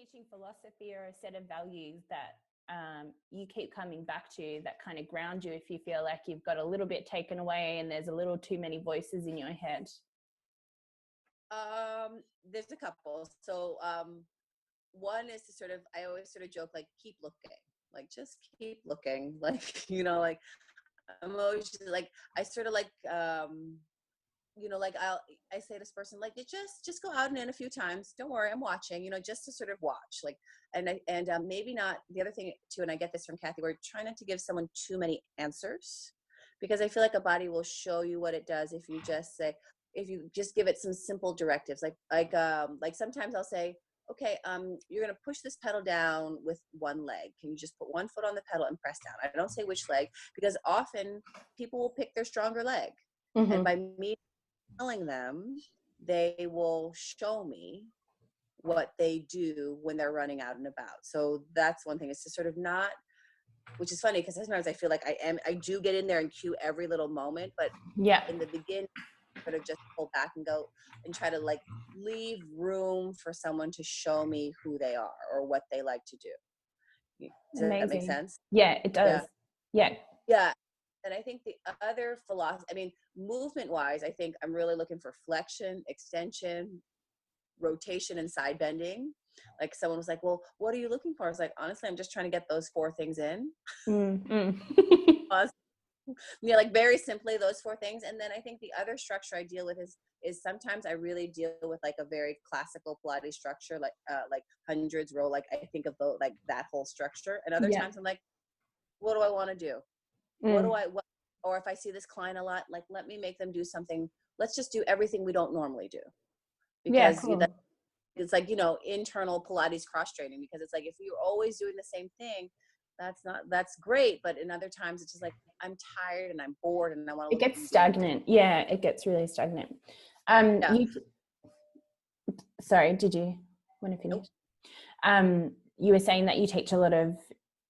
teaching philosophy or a set of values that you keep coming back to that kind of ground you if you feel like you've got a little bit taken away and there's a little too many voices in your head? There's a couple. So one is to sort of, I always sort of joke, like, keep looking, like, just keep looking. Like, like I'm always like, I sort of like, like I say to this person, like, just go out and in a few times. Don't worry, I'm watching, just to sort of watch, like, and maybe not, the other thing too, and I get this from Kathy, we're trying not to give someone too many answers, because I feel like a body will show you what it does if you just give it some simple directives. Like sometimes I'll say, okay, you're going to push this pedal down with one leg. Can you just put one foot on the pedal and press down? I don't say which leg, because often people will pick their stronger leg. Mm-hmm. And by me telling them, they will show me what they do when they're running out and about. So that's one thing, is to sort of not, which is funny because sometimes I feel like I do get in there and cue every little moment, but in the beginning, sort of just pull back and go and try to like leave room for someone to show me who they are or what they like to do. Does that make sense? Yeah, it does. Yeah. And I think the other philosophy, movement wise, I think I'm really looking for flexion, extension, rotation, and side bending. Like someone was like, well, what are you looking for? I was like, honestly, I'm just trying to get those 4 things in. Like very simply, those 4 things. And then I think the other structure I deal with is sometimes I really deal with like a very classical Pilates structure, like hundreds row, like I think of like that whole structure. And other times I'm like, what do I want to do? Or if I see this client a lot, like, let me make them do something. Let's just do everything we don't normally do. Because it's like, internal Pilates cross training, because it's like, if you're always doing the same thing, that's great. But in other times it's just like, I'm tired and I'm bored and I want to. It gets stagnant. Yeah, it gets really stagnant. Sorry, did you want to finish? Nope. You were saying that you teach a lot of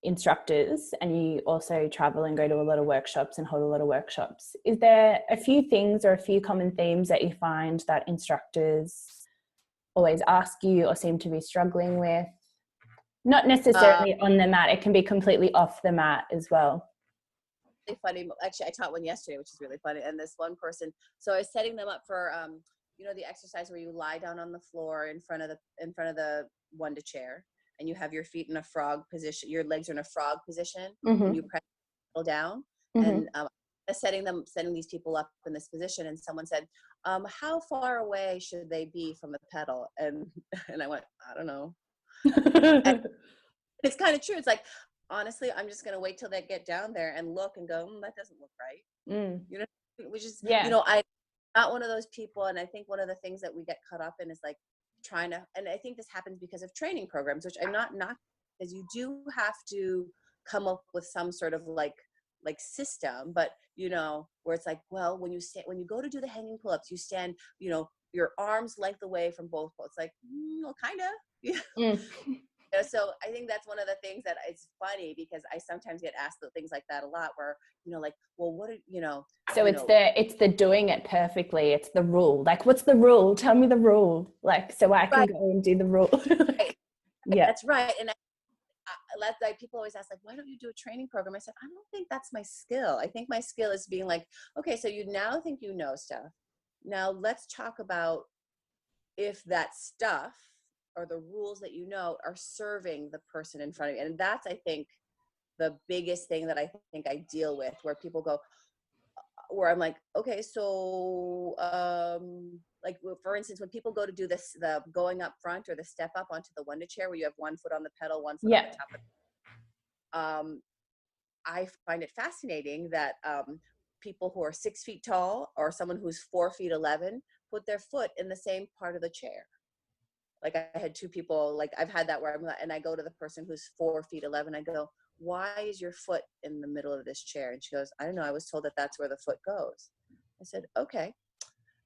instructors and you also travel and go to a lot of workshops and hold a lot of workshops. Is there a few things or a few common themes that you find that instructors always ask you or seem to be struggling with? Not necessarily on the mat, it can be completely off the mat as well. Really funny. Actually, I taught one yesterday, which is really funny. And this one person, so I was setting them up for, the exercise where you lie down on the floor in front of the Wonder chair, and you have your feet in a frog position, your legs are in a frog position, and you press the pedal down. And setting these people up in this position, and someone said, how far away should they be from the pedal? And I went, I don't know. It's kind of true. It's like, honestly, I'm just going to wait till they get down there and look and go, that doesn't look right. Which is, I'm not one of those people. And I think one of the things that we get caught up in is like trying to, and I think this happens because of training programs, which I'm not, because you do have to come up with some sort of like system, but where it's like, well, when you go to do the hanging pull-ups, you stand, your arms length away from both. It's like, kind of. So I think that's one of the things that it's funny, because I sometimes get asked things like that a lot, where, like, well, what are, So it's the doing it perfectly. It's the rule. Like, what's the rule? Tell me the rule. Like, so I can go and do the rule. Right. Yeah, that's right. And like people always ask, like, why don't you do a training program? I said, I don't think that's my skill. I think my skill is being like, okay, so you now think you know stuff. Now let's talk about if that stuff or the rules that are serving the person in front of you. And that's, I think, the biggest thing that I think I deal with, where people go, where I'm like, okay, so like, for instance, when people go to do this, the going up front or the step up onto the Wonder chair, where you have one foot on the pedal, one foot on the top of it. I find it fascinating that people who are 6 feet tall or someone who's 4 feet 11 put their foot in the same part of the chair. Like, I had 2 people, like I've had that where and I go to the person who's 4 feet 11. I go, why is your foot in the middle of this chair? And she goes, I don't know. I was told that that's where the foot goes. I said, okay.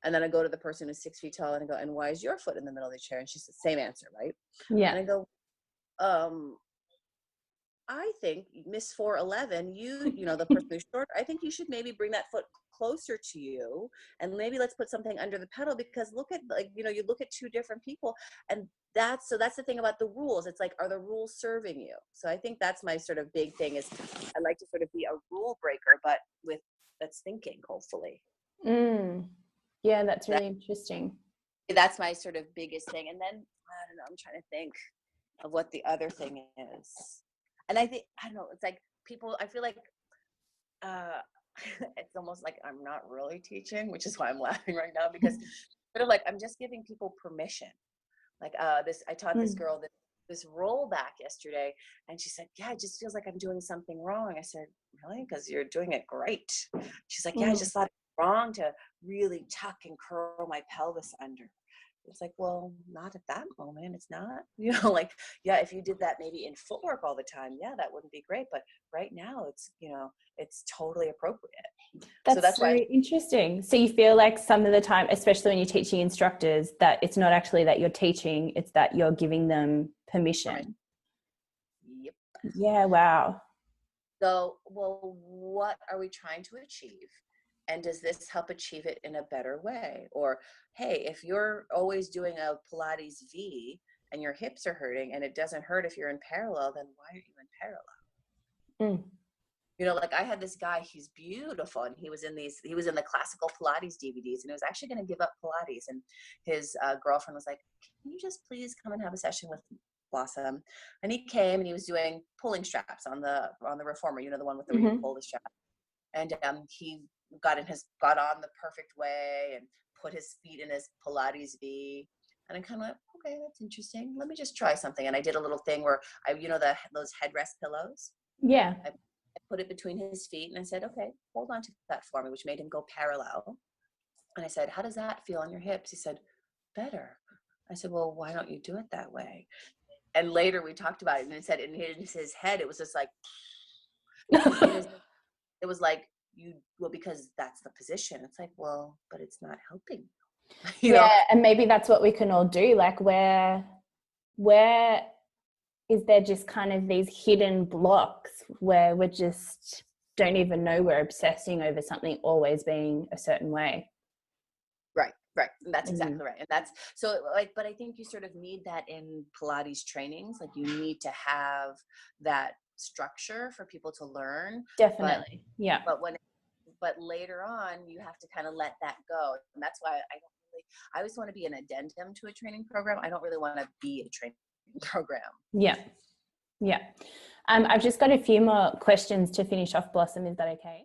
And then I go to the person who's 6 feet tall and I go, and why is your foot in the middle of the chair? And she said, same answer, right? Yeah. And I go, I think Miss 4'11", you know, the person who's short, I think you should maybe bring that foot closer to you, and maybe let's put something under the pedal, because look at, like, you know, you look at two different people, and that's the thing about the rules. It's like, are the rules serving you? So I think that's my sort of big thing, is I like to sort of be a rule breaker, but that's thinking, hopefully. Yeah, that's really interesting. That's my sort of biggest thing. And then, I don't know, I'm trying to think of what the other thing is. And I don't know, it's like people, I feel like it's almost like I'm not really teaching, which is why I'm laughing right now, because sort of like I'm just giving people permission. Like I taught this girl this rollback yesterday, and she said, yeah, it just feels like I'm doing something wrong. I said, really? Because you're doing it great. She's like, yeah, I just thought it was wrong to really tuck and curl my pelvis under. It's like, well, not at that moment. It's not, you know, like, yeah, if you did that maybe in footwork all the time, yeah, that wouldn't be great. But right now it's, you know, it's totally appropriate. That's very interesting. So you feel like some of the time, especially when you're teaching instructors, that it's not actually that you're teaching, it's that you're giving them permission. Yep. Yeah, wow. So, well, what are we trying to achieve? And does this help achieve it in a better way? Or, hey, if you're always doing a Pilates V and your hips are hurting and it doesn't hurt if you're in parallel, then why aren't you in parallel? You know, like I had this guy, he's beautiful, and he was in the classical Pilates DVDs, and he was actually going to give up Pilates. And his girlfriend was like, can you just please come and have a session with Blossom? And he came, and he was doing pulling straps on the reformer, you know, the one with the where you pull the strap. And he got on the perfect way and put his feet in his Pilates V. And I kind of went, okay, that's interesting. Let me just try something. And I did a little thing where you know, those headrest pillows. Yeah. I put it between his feet, and I said, okay, hold on to that for me, which made him go parallel. And I said, how does that feel on your hips? He said, better. I said, well, why don't you do it that way? And later we talked about it, and he said in his head, it was just like, it was like, because that's the position. It's like, well, but it's not helping. You know? And maybe that's what we can all do. Like where is there just kind of these hidden blocks where we just don't even know we're obsessing over something always being a certain way? Right. That's exactly right. And that's so like, but I think you sort of need that in Pilates trainings. Like you need to have that structure for people to learn. Definitely. But later on you have to kind of let that go. And that's why I always want to be an addendum to a training program. I don't really want to be a training program. Yeah. I've just got a few more questions to finish off, Blossom. Is that okay?